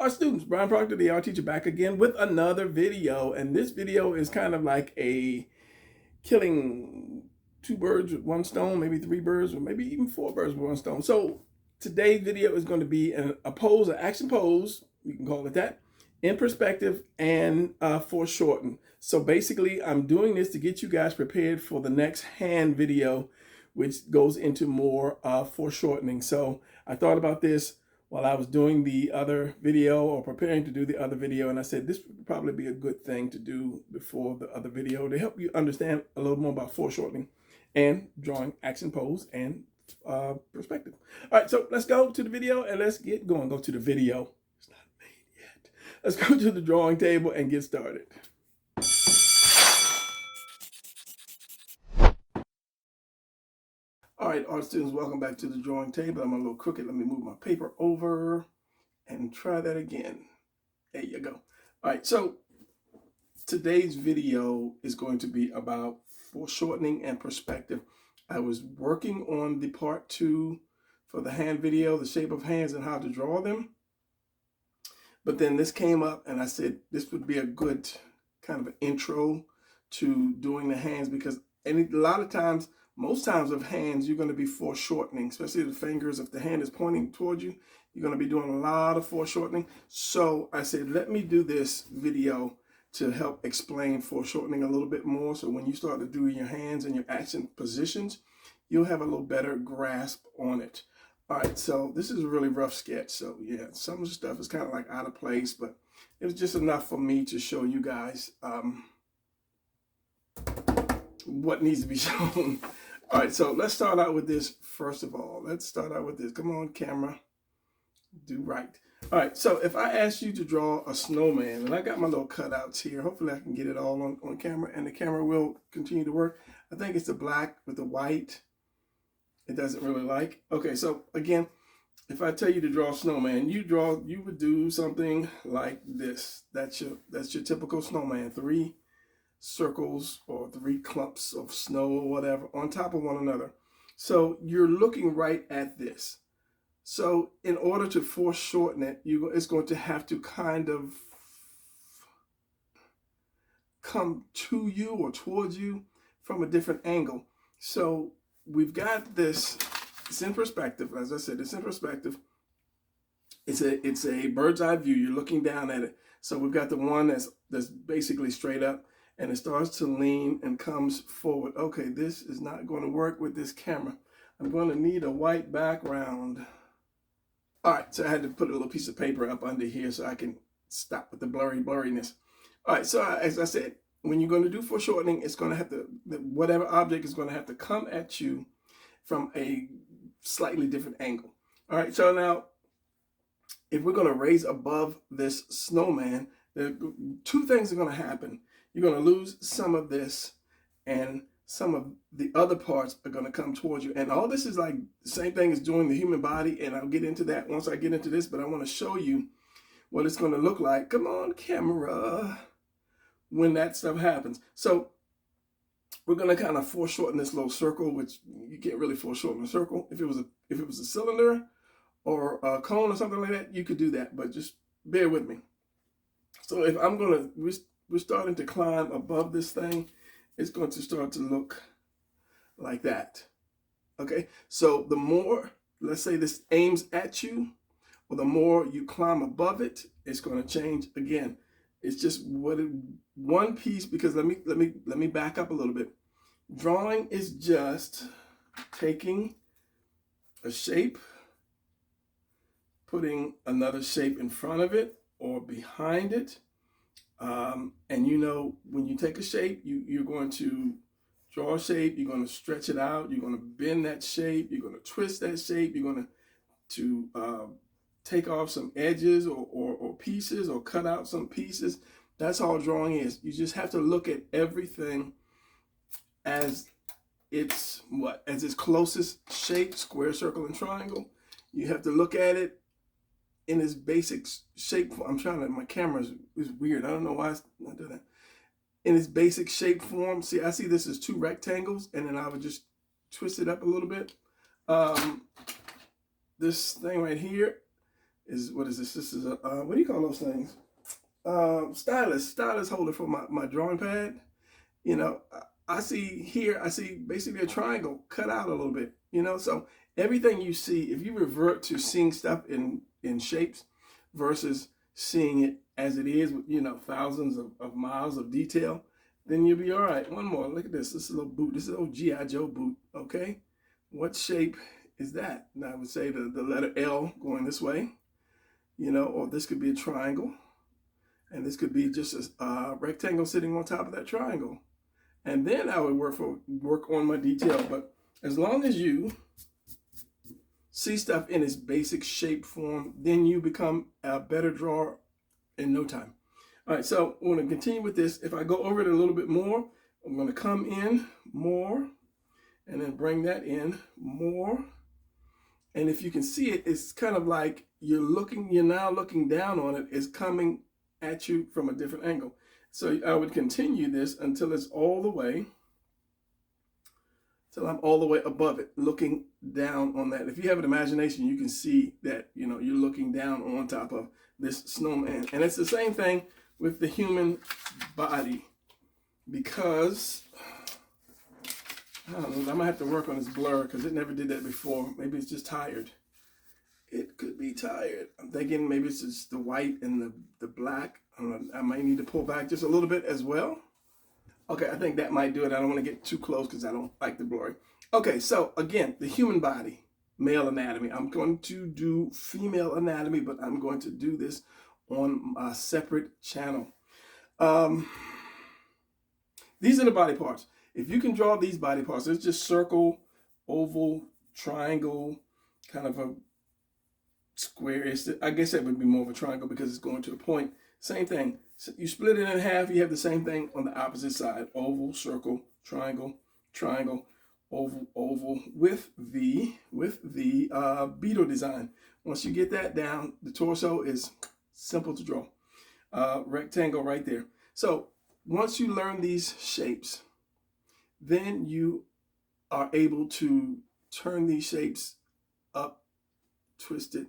Our students, Brian Proctor, the art teacher, back again with another video. And this video is kind of like a killing two birds with one stone, maybe three birds, or maybe even four birds with one stone. So today's video is going to be a pose, an action pose, you can call it that, in perspective and foreshortened. So basically, I'm doing this to get you guys prepared for the next hand video, which goes into more foreshortening. So I thought about this while I was doing the other video or preparing to do the other video, and I said this would probably be a good thing to do before the other video to help you understand a little more about foreshortening and drawing action pose and perspective. All right, so let's go to the video and let's get going. Go to the video. It's not made yet. Let's go to the drawing table and get started. All right, art students, welcome back to the drawing table. I'm a little crooked. Let me move my paper over and try that again. There you go. All right, so today's video is going to be about foreshortening and perspective. I was working on the part 2 for the hand video, the shape of hands and how to draw them. But then this came up and I said this would be a good kind of an intro to doing the hands, because a lot of times, most times of hands, you're going to be foreshortening, especially the fingers. If the hand is pointing toward you, you're going to be doing a lot of foreshortening. So I said, let me do this video to help explain foreshortening a little bit more. So when you start to do your hands and your action positions, you'll have a little better grasp on it. All right, so this is a really rough sketch. So yeah, some of the stuff is kind of like out of place, but it was just enough for me to show you guys what needs to be shown. All right, so let's start out with this first of all. Let's start out with this. Come on, camera. Do right. All right, so if I ask you to draw a snowman, and I got my little cutouts here. Hopefully I can get it all on camera, and the camera will continue to work. I think it's the black with the white. It doesn't really like. Okay, so again, if I tell you to draw a snowman, you would do something like this. That's your typical snowman. 3 circles or 3 clumps of snow or whatever on top of one another. So you're looking right at this. So in order to foreshorten it, it's going to have to kind of come to you or towards you from a different angle. So we've got this. It's in perspective. As I said, it's in perspective. It's a bird's eye view. You're looking down at it. So we've got the one that's basically straight up, and it starts to lean and comes forward. Okay, this is not going to work with this camera. I'm going to need a white background. All right, so I had to put a little piece of paper up under here so I can stop with the blurriness. All right, so as I said, when you're going to do foreshortening, it's going to have to, whatever object is going to have to come at you from a slightly different angle. All right, so now, if we're going to raise above this snowman, there are 2 things are going to happen. You're going to lose some of this, and some of the other parts are going to come towards you. And all this is like the same thing as doing the human body, and I'll get into that once I get into this, but I want to show you what it's going to look like. Come on, camera, when that stuff happens. So we're going to kind of foreshorten this little circle, which you can't really foreshorten a circle. If it was a cylinder or a cone or something like that, you could do that, but just bear with me. So if we're starting to climb above this thing, it's going to start to look like that. Okay, so the more, let's say this aims at you, or the more you climb above it, it's going to change again. It's just one piece, because let me back up a little bit. Drawing is just taking a shape, putting another shape in front of it or behind it. And you know, when you take a shape, you're going to draw a shape, you're going to stretch it out, you're going to bend that shape, you're going to twist that shape, you're going to take off some edges or pieces, or cut out some pieces. That's all drawing is. You just have to look at everything as its closest shape, square, circle, and triangle. You have to look at it in its basic shape. I'm trying to, my camera is weird. I don't know why I do that. In its basic shape form. See, I see this as 2 rectangles, and then I would just twist it up a little bit. This thing right here, what is this? This is a, what do you call those things? Stylus holder for my drawing pad. You know, I see here, I see basically a triangle cut out a little bit, you know. So everything you see, if you revert to seeing stuff in shapes versus seeing it as it is with, you know, thousands of miles of detail, then you'll be all right. One more, look at this. This is a little boot. This is a little G.I. Joe boot, okay? What shape is that? Now I would say the letter L going this way, you know, or this could be a triangle. And this could be just a rectangle sitting on top of that triangle. And then I would work on my detail. But as long as you see stuff in its basic shape form, then you become a better drawer in no time. All right, so I'm going to continue with this. If I go over it a little bit more, I'm going to come in more and then bring that in more. And if you can see it, it's kind of like you're now looking down on it. It's coming at you from a different angle. So I would continue this until it's all the way, till I'm all the way above it, looking down on that. If you have an imagination, you can see that, you know, you're looking down on top of this snowman. And it's the same thing with the human body, because I don't know, I might have to work on this blur because it never did that before. Maybe it's just tired. It could be tired. I'm thinking maybe it's just the white and the black. I might need to pull back just a little bit as well. Okay, I think that might do it. I don't want to get too close because I don't like the blurry. Okay, so again, the human body, male anatomy. I'm going to do female anatomy, but I'm going to do this on a separate channel. These are the body parts. If you can draw these body parts, it's just circle, oval, triangle, kind of a square. I guess that would be more of a triangle because it's going to a point. Same thing. So you split it in half, you have the same thing on the opposite side. Oval, circle, triangle, triangle, oval, oval, with the beetle design. Once you get that down, the torso is simple to draw. Rectangle right there. So once you learn these shapes, then you are able to turn these shapes up, twist it,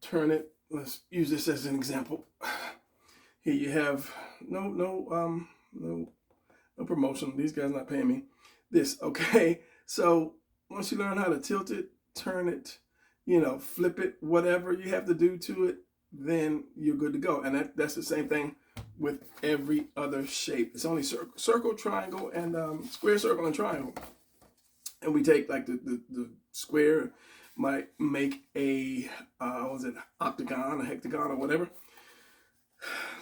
turn it. Let's use this as an example. Here you have no promotion. These guys not paying me. This, okay. So once you learn how to tilt it, turn it, you know, flip it, whatever you have to do to it, then you're good to go. And that's the same thing with every other shape. It's only circle, triangle, and square, circle, and triangle. And we take like the square, might make a octagon, a hectagon, or whatever.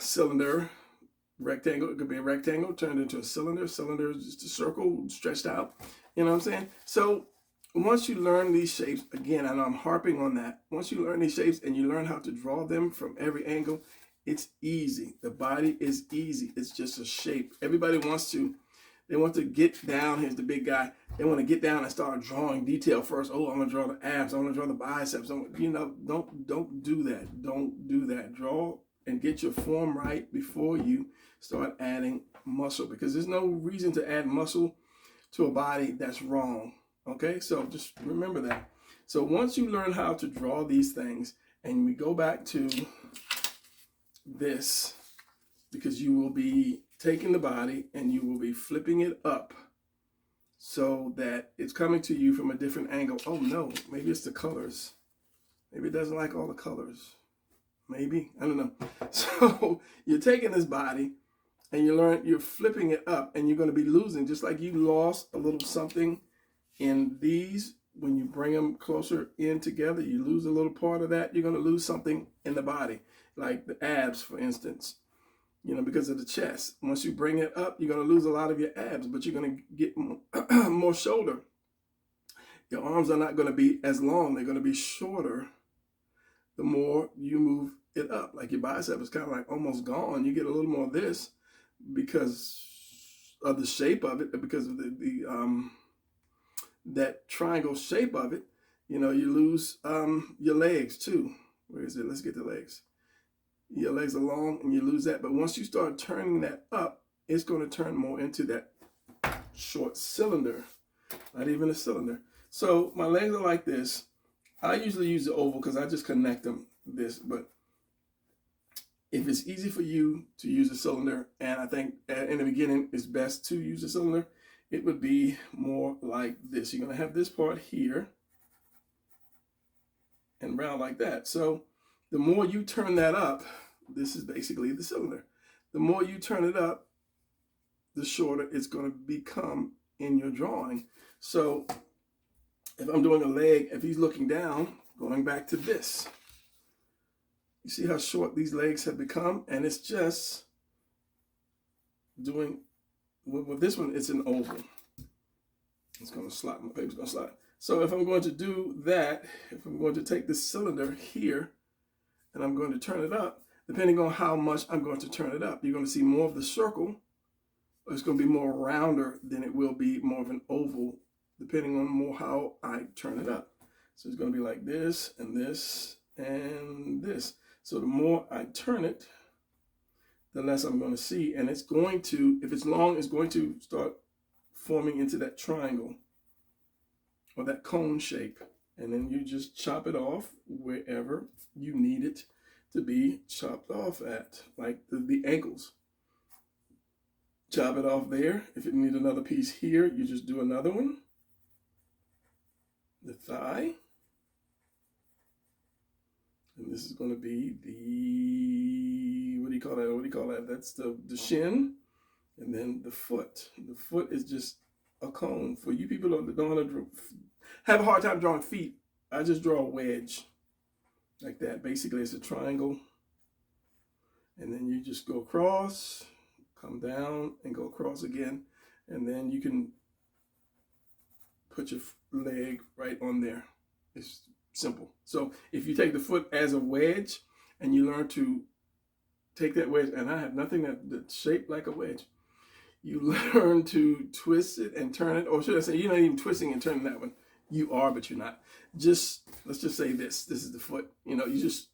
Cylinder, rectangle. It could be a rectangle turned into a cylinder. Cylinder is just a circle stretched out. You know what I'm saying? So once you learn these shapes, again, and I'm harping on that. Once you learn these shapes and you learn how to draw them from every angle, it's easy. The body is easy. It's just a shape. Everybody wants to. They want to get down. Here's the big guy. They want to get down and start drawing detail first. Oh, I'm gonna draw the abs. I'm gonna draw the biceps. You know, don't do that. Don't do that. Draw and get your form right before you start adding muscle, because there's no reason to add muscle to a body that's wrong. Okay, so just remember that. So once you learn how to draw these things, and we go back to this, because you will be taking the body and you will be flipping it up so that it's coming to you from a different angle. Oh no, maybe it's the colors. Maybe it doesn't like all the colors. Maybe, I don't know. So you're taking this body and you're flipping it up, and you're going to be losing, just like you lost a little something in these. When you bring them closer in together, you lose a little part of that. You're going to lose something in the body, like the abs, for instance. You know, because of the chest. Once you bring it up, you're going to lose a lot of your abs, but you're going to get more shoulder. Your arms are not going to be as long. They're going to be shorter the more you move it up. Like your bicep is kind of like almost gone. You get a little more of this because of the shape of it, because of that triangle shape of it. You know, you lose your legs too. Where is it? Let's get the legs. Your legs are long and you lose that. But once you start turning that up, it's going to turn more into that short cylinder. Not even a cylinder. So my legs are like this. I usually use the oval because I just connect them this, but if it's easy for you to use a cylinder, and I think in the beginning it's best to use a cylinder, it would be more like this. You're going to have this part here and round like that. So the more you turn that up, this is basically the cylinder. The more you turn it up, the shorter it's going to become in your drawing. So if I'm doing a leg, if he's looking down, going back to this, you see how short these legs have become? And it's just doing, with this one, it's an oval. It's going to slide, my paper's going to slide. So if I'm going to do that, if I'm going to take this cylinder here, and I'm going to turn it up, depending on how much I'm going to turn it up, you're going to see more of the circle, or it's going to be more rounder than it will be more of an oval, depending on more how I turn it up. So it's going to be like this, and this, and this. So the more I turn it, the less I'm going to see. And it's going to, if it's long, it's going to start forming into that triangle or that cone shape. And then you just chop it off wherever you need it to be chopped off at, like the ankles. Chop it off there. If you need another piece here, you just do another one. The thigh. And this is going to be the, what do you call that? What do you call that? That's the shin. And then the foot. The foot is just a cone. For you people that don't want to have a hard time drawing feet, I just draw a wedge like that. Basically, it's a triangle. And then you just go across, come down, and go across again. And then you can put your leg right on there. It's simple. So if you take the foot as a wedge and you learn to take that wedge, and I have nothing that's shaped like a wedge, you learn to twist it and turn it, or should I say, you're not even twisting and turning that one. You are, but you're not. Just, let's just say this is the foot. You know, you just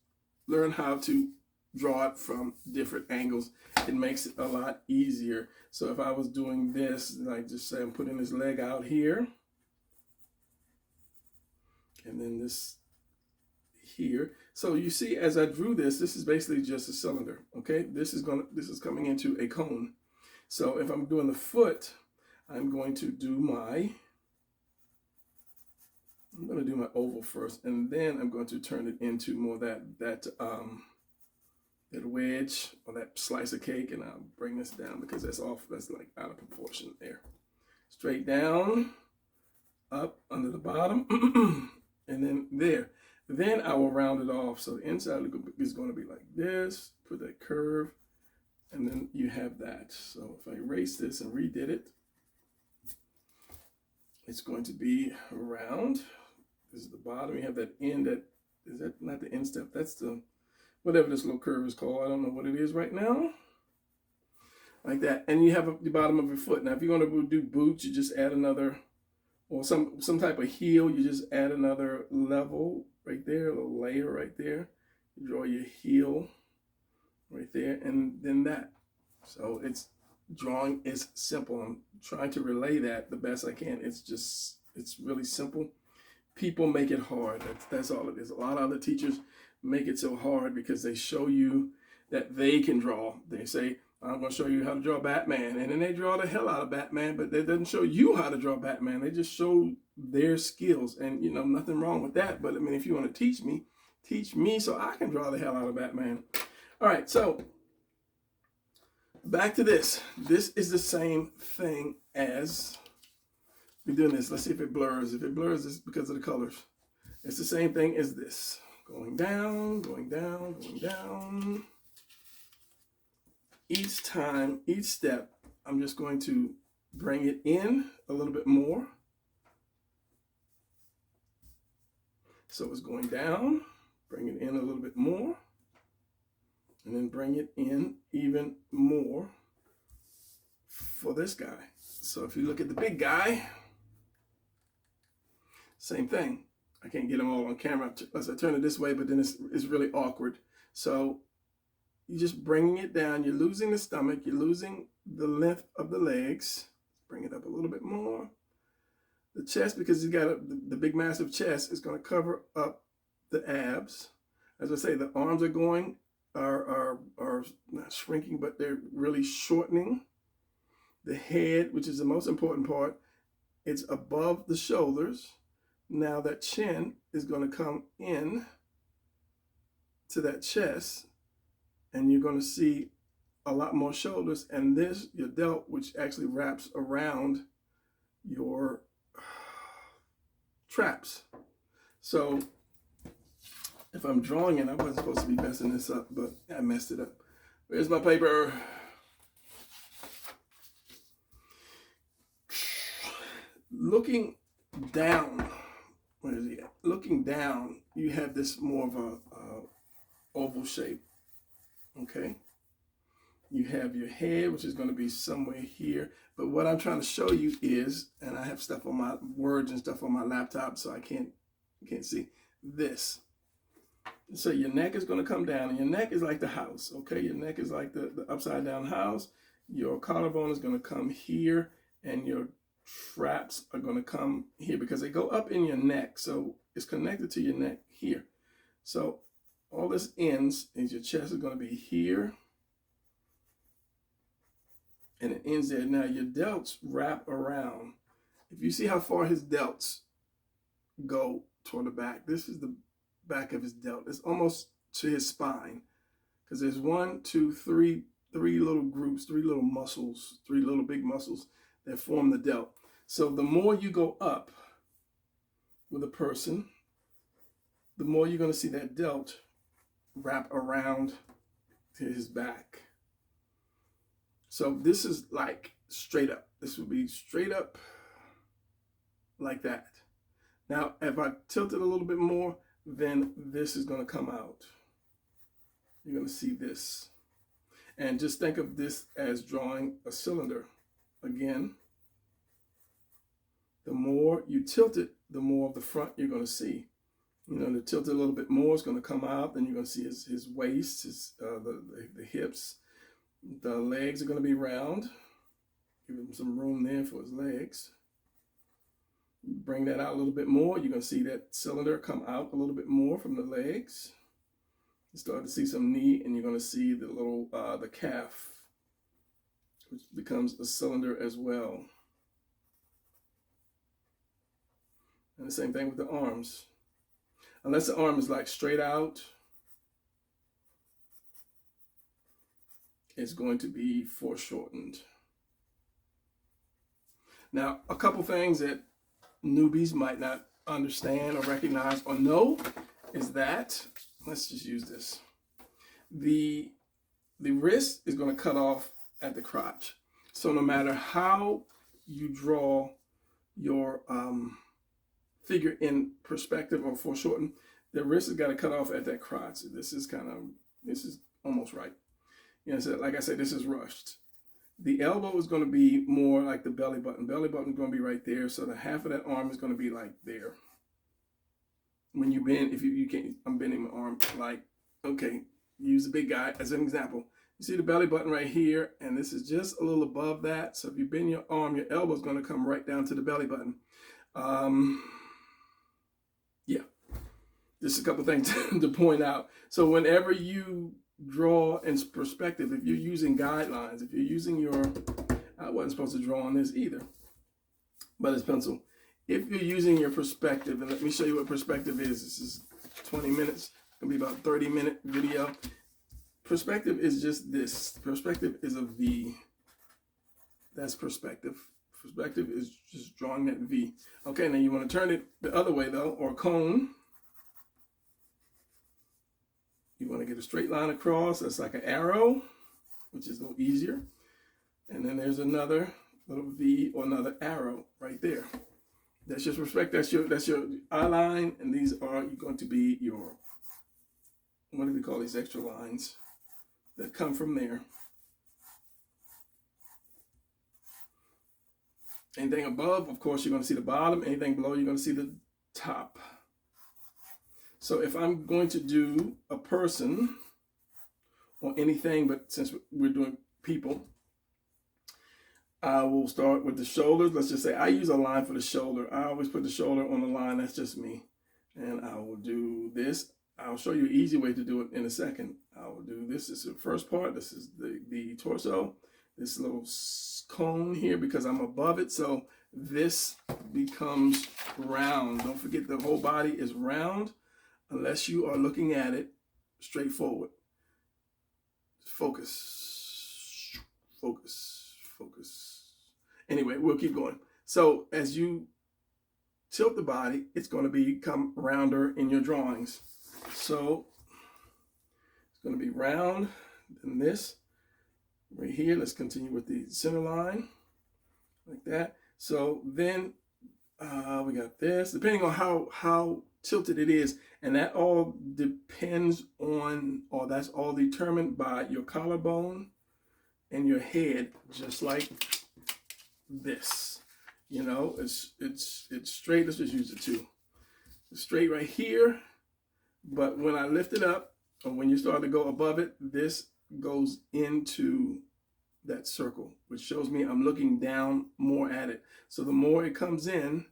learn how to draw it from different angles. It makes it a lot easier. So if I was doing this, like just say I'm putting this leg out here, and then this here. So you see, as I drew this, this is basically just a cylinder. Okay, this is coming into a cone. So if I'm doing the foot, I'm going to do my oval first, and then I'm going to turn it into more that wedge or that slice of cake, and I'll bring this down because that's like out of proportion there. Straight down, up, under the bottom, and then there. Then I will round it off. So the inside is going to be like this, put that curve, and then you have that. So if I erase this and redid it, it's going to be round. This is the bottom. You have that end, is that not the end step? That's the, whatever this little curve is called. I don't know what it is right now. Like that. And you have the bottom of your foot. Now if you're going to do boots, you just add another, or some type of heel, you just add another level right there, a little layer right there. You draw your heel right there, and then that. So drawing is simple. I'm trying to relay that the best I can. It's really simple. People make it hard. That's all it is. A lot of other teachers make it so hard because they show you that they can draw. They say, I'm going to show you how to draw Batman. And then they draw the hell out of Batman, but they doesn't show you how to draw Batman. They just show their skills. And, you know, nothing wrong with that. But, I mean, if you want to teach me so I can draw the hell out of Batman. All right, so back to this. This is the same thing as we're doing this. Let's see if it blurs. If it blurs, it's because of the colors. It's the same thing as this. Going down, going down, going down. Each time, each step, I'm just going to bring it in a little bit more. So it's going down, bring it in a little bit more, and then bring it in even more for this guy. So if you look at the big guy, same thing. I can't get them all on camera unless I turn it this way, but then it's really awkward. So you're just bringing it down. You're losing the stomach. You're losing the length of the legs. Bring it up a little bit more. The chest, because he's got the big massive chest, is going to cover up the abs. As I say, the arms are not shrinking, but they're really shortening. The head, which is the most important part, it's above the shoulders. Now that chin is going to come in to that chest, and you're going to see a lot more shoulders. And this, your delt, which actually wraps around your traps. So if I'm drawing it, I wasn't supposed to be messing this up, but I messed it up. Where's my paper? Looking down, where is he at? Looking down, you have this more of a oval shape, okay? You have your head, which is going to be somewhere here. But what I'm trying to show you is, and I have stuff on my words and stuff on my laptop, so you can't see this. So your neck is going to come down, and your neck is like the house, okay? Your neck is like the upside down house. Your collarbone is going to come here, and your traps are going to come here because they go up in your neck. So it's connected to your neck here. So all this ends is your chest is going to be here, and it ends there. Now your delts wrap around. If you see how far his delts go toward the back, this is the back of his delt. It's almost to his spine, because there's 1, 2, 3 little groups, 3 little muscles, 3 little big muscles that form the delt. So the more you go up with a person, the more you're going to see that delt wrap around to his back. So this is like straight up. This would be straight up like that. Now, if I tilt it a little bit more, then this is going to come out. You're going to see this. And just think of this as drawing a cylinder. Again, the more you tilt it, the more of the front you're going to see. You know, to tilt it a little bit more, it's going to come out. Then you're going to see his waist, the hips. The legs are going to be round. Give him some room there for his legs. Bring that out a little bit more. You're going to see that cylinder come out a little bit more from the legs. You start to see some knee, and you're going to see the little the calf, which becomes a cylinder as well. And the same thing with the arms. Unless the arm is like straight out, it's going to be foreshortened. Now, a couple things that newbies might not understand or recognize or know is that, let's just use this. The wrist is going to cut off at the crotch. So no matter how you draw your figure in perspective or foreshortened, the wrist has got to cut off at that crotch. This is almost right. You know, so like I said, this is rushed. The elbow is going to be more like the belly button. Belly button is going to be right there. So the half of that arm is going to be like there. When you bend, if you can't, I'm bending my arm like, okay, use the big guy as an example. You see the belly button right here, and this is just a little above that. So if you bend your arm, your elbow is going to come right down to the belly button. Yeah, just a couple things to point out. So whenever you draw in perspective, if you're using guidelines, if you're using your, I wasn't supposed to draw on this either, but it's pencil. If you're using your perspective, and let me show you what perspective is. This is 20 minutes. It's going to be about 30-minute video. Perspective is just this. Perspective is a V. That's perspective. Perspective is just drawing that V. Okay, now you want to turn it the other way though, or cone. You want to get a straight line across. That's like an arrow, which is a little easier. And then there's another little V or another arrow right there. That's just perspective. That's your eye line, and these are going to be your, what do we call these extra lines that come from there? Anything above, of course, you're going to see the bottom. Anything below, you're going to see the top. So if I'm going to do a person or anything, but since we're doing people, I will start with the shoulders. Let's just say I use a line for the shoulder. I always put the shoulder on the line. That's just me. And I will do this. I'll show you an easy way to do it in a second. I will do this. This is the first part. This is the torso. This little cone here because I'm above it. So this becomes round. Don't forget the whole body is round unless you are looking at it straight forward. Focus, focus, focus. Anyway, we'll keep going. So as you tilt the body, it's going to become rounder in your drawings. So it's going to be round than this right here. Let's continue with the center line like that. So then we got this, depending on how tilted it is, and that all depends on, or that's all determined by your collarbone and your head, just like this. You know, it's straight. Let's just use the two. It's straight right here, but when I lift it up, or when you start to go above it, this goes into that circle, which shows me I'm looking down more at it. So the more it comes in,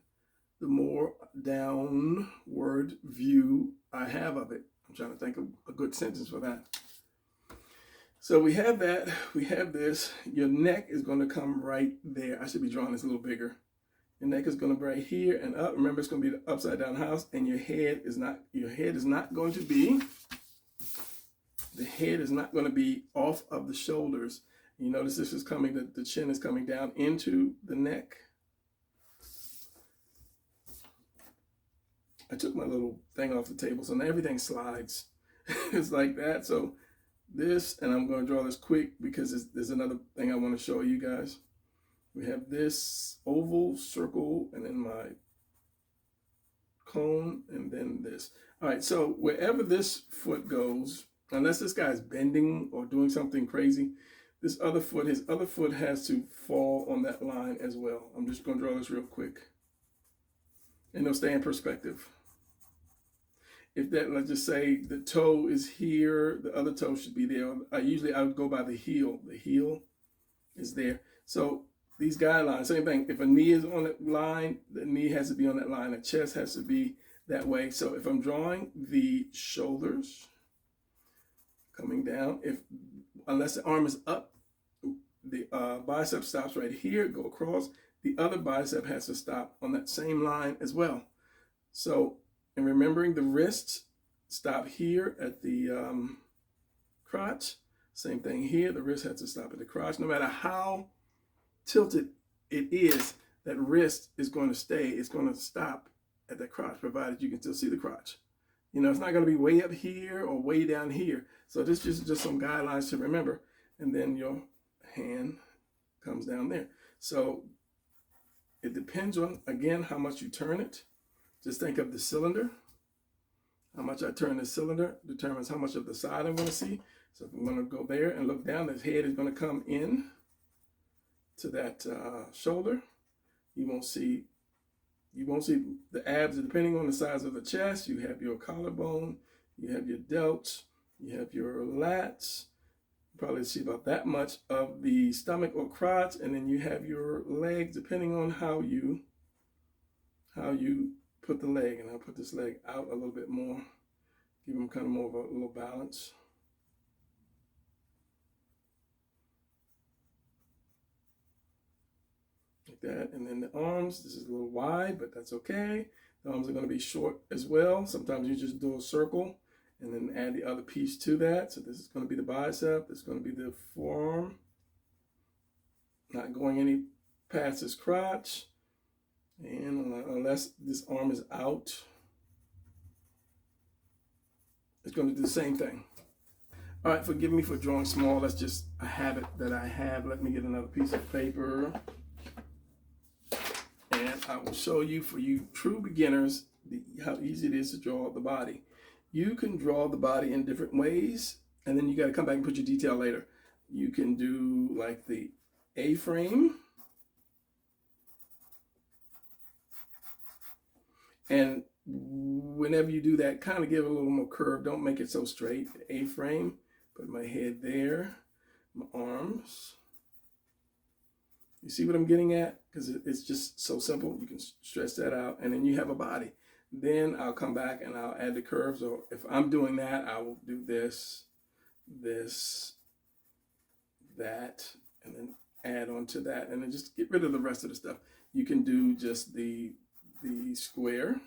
the more downward view I have of it. I'm trying to think of a good sentence for that. So we have that, we have this. Your neck is going to come right there. I should be drawing this a little bigger. Your neck is going to be right here and up. Remember, it's going to be the upside down house, and your head is not going to be, the head is not going to be off of the shoulders. You notice this is coming, the chin is coming down into the neck. I took my little thing off the table, so now everything slides. It's like that. So this, and I'm going to draw this quick because there's another thing I want to show you guys. We have this oval, circle, and then my cone, and then this. All right, so wherever this foot goes, unless this guy's bending or doing something crazy, this other foot, his other foot has to fall on that line as well. I'm just going to draw this real quick. And it'll stay in perspective. If that, let's just say the toe is here, the other toe should be there. I would go by the heel. The heel is there. So these guidelines, same thing. If a knee is on that line, the knee has to be on that line. The chest has to be that way. So if I'm drawing the shoulders coming down, unless the arm is up, the bicep stops right here, go across. The other bicep has to stop on that same line as well. So, and remembering the wrists stop here at the crotch. Same thing here. The wrist has to stop at the crotch. No matter how tilted it is, that wrist is going to stay. It's going to stop at the crotch, provided you can still see the crotch. You know, it's not going to be way up here or way down here. So this is just some guidelines to remember. And then your hand comes down there. So it depends on, again, how much you turn it. Just think of the cylinder. How much I turn the cylinder determines how much of the side I'm going to see. So if I'm going to go there and look down, the head is going to come in to that shoulder. You won't see the abs, depending on the size of the chest. You have your collarbone, you have your delts, you have your lats. Probably see about that much of the stomach or crotch, and then you have your legs, depending on how you put the leg. And I'll put this leg out a little bit more, give them kind of more of a little balance. Like that. And then the arms, this is a little wide, but that's okay. The arms are going to be short as well. Sometimes you just do a circle and then add the other piece to that. So this is going to be the bicep. This is going to be the forearm. Not going any past this crotch. And unless this arm is out, it's going to do the same thing. All right, forgive me for drawing small. That's just a habit that I have. Let me get another piece of paper. And I will show you, for you true beginners, how easy it is to draw the body. You can draw the body in different ways, and then you got to come back and put your detail later. You can do like the A-frame. And whenever you do that, kind of give it a little more curve. Don't make it so straight. The A-frame. Put my head there. My arms. You see what I'm getting at? Because it's just so simple. You can stretch that out, and then you have a body. Then I'll come back and I'll add the curves, or if I'm doing that, I will do this, this, that, and then add on to that, and then just get rid of the rest of the stuff. You can do just the square,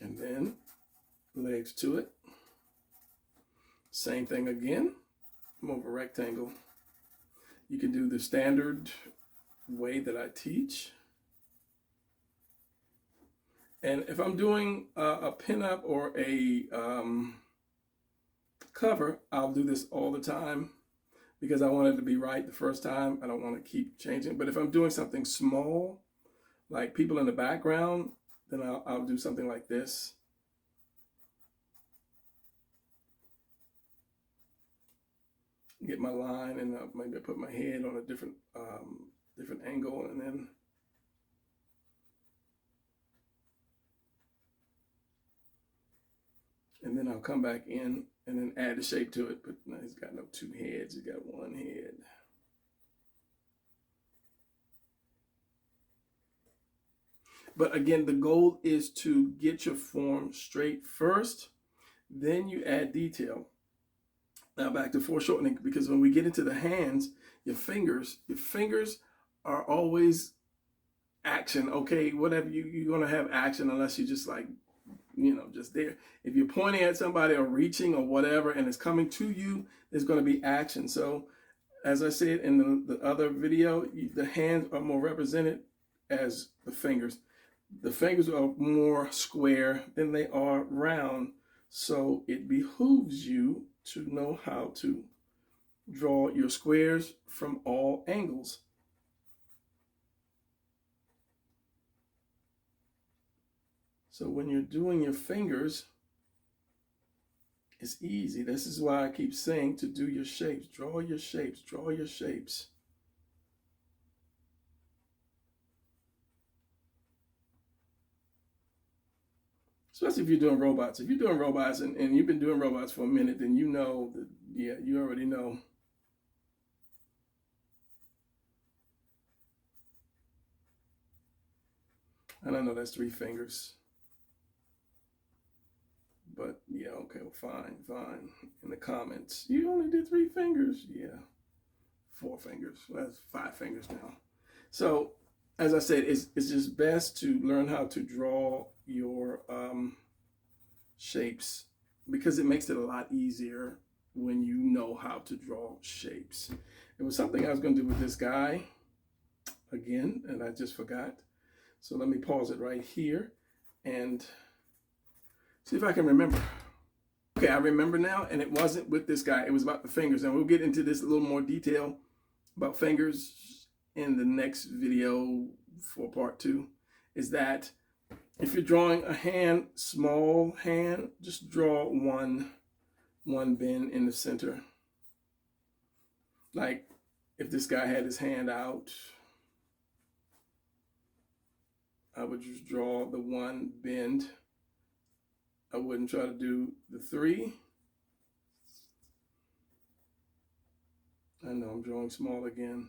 and then legs to it. Same thing again, more of a rectangle. You can do the standard way that I teach. And if I'm doing a pinup or a cover, I'll do this all the time because I want it to be right the first time. I don't want to keep changing. But if I'm doing something small, like people in the background, then I'll do something like this. Get my line, and maybe put my head on a different angle, and then I'll come back in and then add the shape to it. But no, he's got no two heads, he's got one head. But again, the goal is to get your form straight first, then you add detail. Now back to foreshortening, because when we get into the hands, your fingers are always action. Okay, whatever, you're gonna have action unless you're just like, just there. If you're pointing at somebody or reaching or whatever, and it's coming to you, there's gonna be action. So as I said in the other video, the hands are more represented as the fingers. The fingers are more square than they are round. So it behooves you to know how to draw your squares from all angles. So when you're doing your fingers, it's easy. This is why I keep saying to do your shapes. Draw your shapes, draw your shapes. Especially if you're doing robots. If you're doing robots and you've been doing robots for a minute, then you know that, yeah, you already know. And I know that's 3 fingers. But yeah, okay, well, fine. In the comments, you only did 3 fingers. Yeah, 4 fingers. Well, that's 5 fingers now. So as I said, it's just best to learn how to draw your shapes, because it makes it a lot easier when you know how to draw shapes. It was something I was going to do with this guy again, and I just forgot. So let me pause it right here and see if I can remember. Okay, I remember now, and it wasn't with this guy. It was about the fingers, and we'll get into this a little more detail about fingers in the next video for part 2. Is that if you're drawing a hand, small hand, just draw one bend in the center. Like if this guy had his hand out, I would just draw the 1 bend. I wouldn't try to do the 3. I know I'm drawing small again.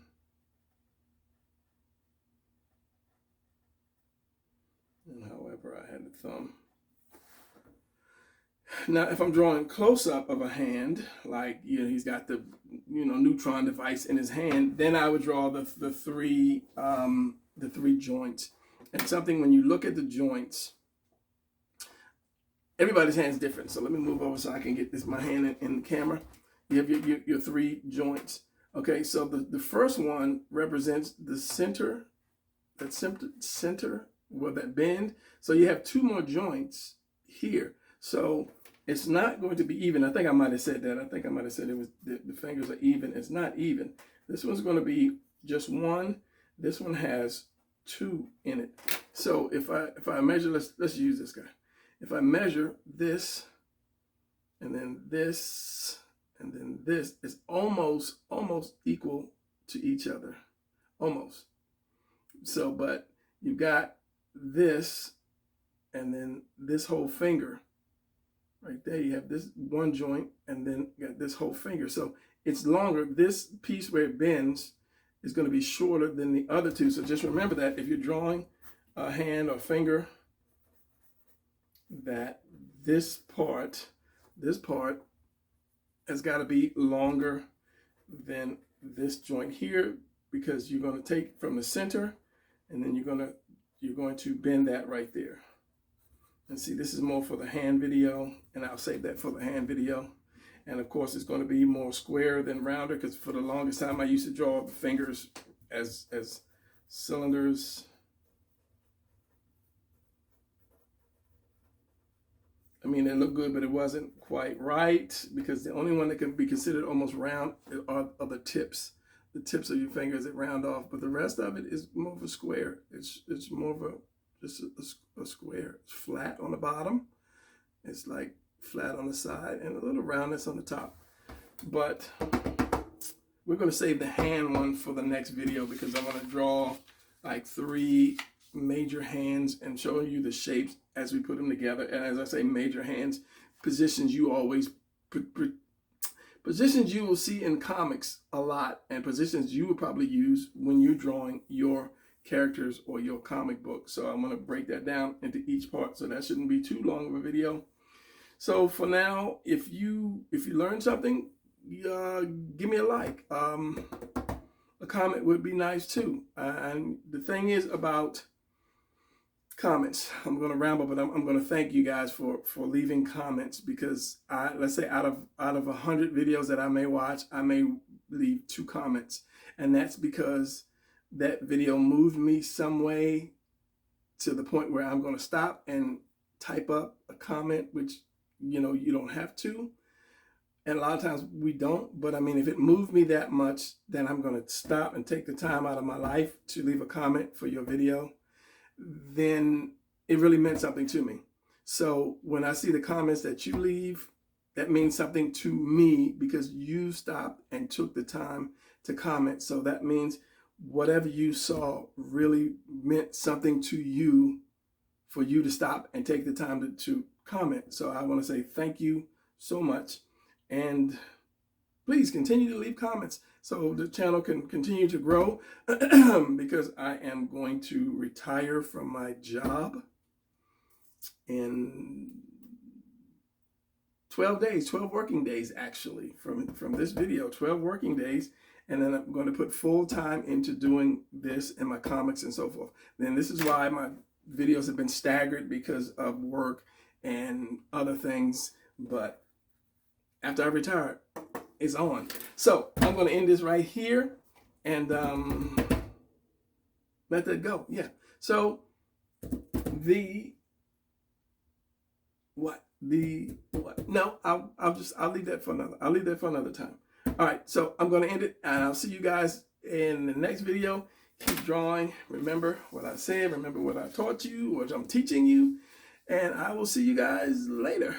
And however, I had the thumb. Now, if I'm drawing close up of a hand, like he's got the neutron device in his hand, then I would draw the 3 joints. And something, when you look at the joints, everybody's hand is different. So let me move over so I can get my hand in the camera. You have your 3 joints. Okay, so the first one represents the center, that center, well, that bend. So you have 2 more joints here. So it's not going to be even. I think I might have said that. I think I might have said it was the fingers are even. It's not even. This one's going to be just 1. This one has 2 in it. So if I measure, let's use this guy. If I measure this, and then this, and then this, is almost equal to each other, almost. So, but you've got this, and then this whole finger. Right there, you have this 1 joint, and then you got this whole finger. So it's longer. This piece where it bends is going to be shorter than the other two. So just remember that if you're drawing a hand or finger, that this part has got to be longer than this joint here, because you're going to take from the center and then you're going to bend that right there. And see, this is more for the hand video, and I'll save that for the hand video. And of course, it's going to be more square than rounder, because for the longest time I used to draw the fingers as cylinders. I mean, they look good, but it wasn't quite right, because the only one that can be considered almost round are the tips. The tips of your fingers that round off, but the rest of it is more of a square. It's more of just a square. It's flat on the bottom. It's like flat on the side and a little roundness on the top. But we're going to save the hand one for the next video, because I want to draw like 3 major hands and show you the shapes as we put them together. And as I say, major hands, positions you always positions you will see in comics a lot, and positions you will probably use when you're drawing your characters or your comic book. So I'm going to break that down into each part, so that shouldn't be too long of a video. So for now, if you learned something, give me a like. A comment would be nice too. And the thing is about comments, I'm going to ramble, but I'm going to thank you guys for leaving comments, because let's say out of 100 videos that I may watch, I may leave 2 comments, and that's because that video moved me some way to the point where I'm going to stop and type up a comment, which you don't have to, and a lot of times we don't. But I mean, if it moved me that much, then I'm going to stop and take the time out of my life to leave a comment for your video. Then it really meant something to me. So when I see the comments that you leave, that means something to me, because you stopped and took the time to comment. So that means whatever you saw really meant something to you, for you to stop and take the time to comment. So I want to say thank you so much, and please continue to leave comments so the channel can continue to grow, because I am going to retire from my job in 12 days, 12 working days actually, from this video, 12 working days. And then I'm going to put full time into doing this and my comics and so forth. Then this is why my videos have been staggered, because of work and other things. But after I retire, it's on. So I'm going to end this right here and let that go. Yeah. So no, I'll leave that for another time. All right, so I'm going to end it, and I'll see you guys in the next video. Keep drawing. Remember what I said. Remember what I taught you, what I'm teaching you, and I will see you guys later.